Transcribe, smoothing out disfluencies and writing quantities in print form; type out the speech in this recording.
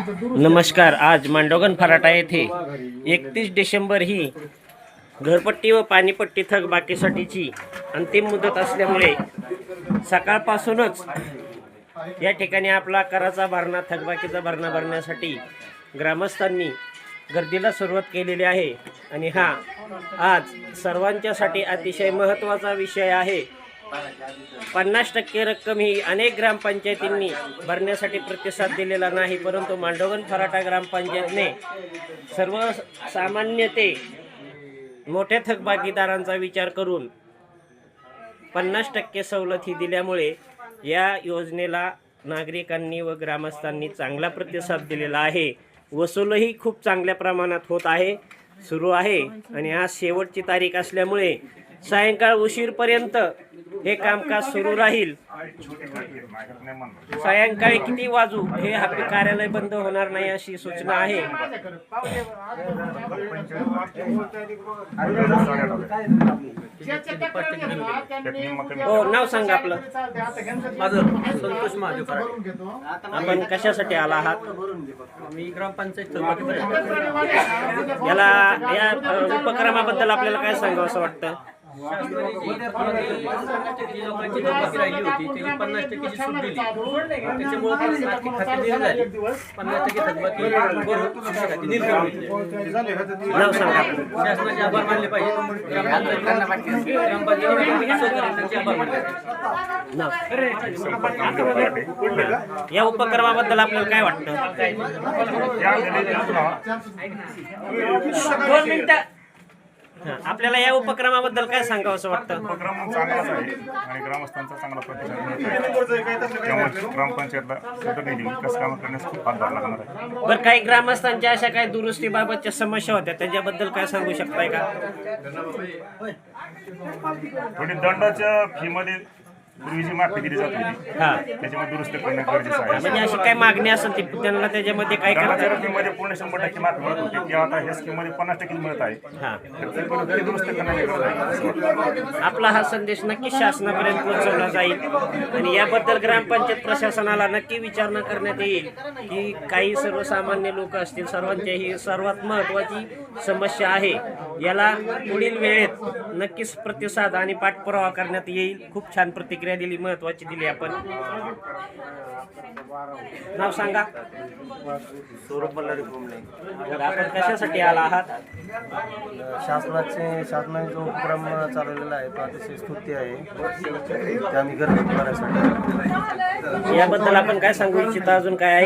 नमस्कार. आज मांडोगण फराटा येथे 31 डिसेंबर ही घरपट्टी व पाणीपट्टी थकबाकीसाठीची अंतिम मुदत असल्यामुळे सकाळपासूनच या ठिकाणी आपला कराचा भरणा थकबाकीचा भरणा भरण्यासाठी ग्रामस्थांनी गर्दीला सुरुवात केलेली आहे. आणि हा आज सर्वांच्यासाठी अतिशय महत्त्वाचा विषय आहे. 50% रक्कम ही अनेक ग्रामपंचायतींनी भरण्यासाठी प्रतिसाद दिलेला नाही, परंतु मांडोगण फराटा ग्रामपंचायतने सर्वसामान्य ते मोठ्या थकबाकीदारांचा विचार करून 50% सवलत ही दिल्यामुळे या योजनेला नागरिकांनी व ग्रामस्थांनी चांगला प्रतिसाद दिलेला आहे. वसूलही खूप चांगल्या प्रमाणात होत आहे, सुरू आहे. आणि आज शेवटची तारीख असल्यामुळे सायंकाळ उशीरपर्यंत हे कामकाज सुरू राहील. सायंकाळी किती वाजू हे कार्यालय बंद होणार नाही अशी सूचना आहे. हो, नाव सांगा आपलं. माझं संतोष महादेव. आपण कशासाठी आला आहात? मी ग्रामपंचायत याला या उपक्रमाबद्दल आपल्याला काय सांगावं असं वाटतं? जी लोकांची थकबाकी राहिली होती त्याची 50% सूट दिली. त्याच्यामुळे आर्थिक खाती झाली. 50% थकबाकी भरून आमच्या खाती निर्माण झाली. नाव सांगा. शासनाचे आभार मानले पाहिजे. ग्रामपंचायतीचे आभार मानले पाहिजे. या उपक्रमाबद्दल आपल्याला काय वाटतं? 2 मिनिटं. आपल्याला या उपक्रमाबद्दल काय सांगावं असं वाटतं? उपक्रम चांगलाच आहे आणि ग्रामस्थांचा चांगला प्रतिसाद मिळत आहे. त्यामुळे ग्रामपंचायतला निधी विकास कामं करण्यास खूप हातभार लागणार आहे. बरं, काही ग्रामस्थांच्या अशा काही दुरुस्तीबाबतच्या समस्या होत्या, त्याच्याबद्दल काय सांगू शकताय का? थोडी दंडाच्या फीमध्ये पूर्वीची माफी दिली जात होती, त्याच्यामध्ये दुरुस्त करणं गरजेचं आहे. म्हणजे अशी काही मागणी असेल ती त्यांना त्याच्यामध्ये काय दंडाच्या रकमेमध्ये पूर्ण 100% माफी मिळत होती, किंवा आता ह्या स्कीममध्ये 50% मिळत आहे. तर ते दुरुस्त करणं गरजेचं आहे. आपला हा संदेश नक्की शासनापर्यंत पोहोचवला जाईल आणि याबद्दल ग्रामपंचायत प्रशासनाला नक्की विचारणा करण्यात येईल की काही सर्वसामान्य लोक असतील, सर्वांच्या ही सर्वात महत्त्वाची समस्या आहे. याला पुढील वेळेत नक्कीच प्रतिसाद आणि पाठपुरावा करण्यात येईल. खूप छान प्रतिक्रिया दिली, महत्त्वाची दिली. आपण नाव सांगा. आपण कशासाठी आला आहात? शासनाने जो उपक्रम चालवलेला आहे तो अतिशय स्तुत्य आहे. ते आम्ही घरगुती करायसाठी. याबद्दल आपण काय सांगू इच्छिता? अजून काय आहे?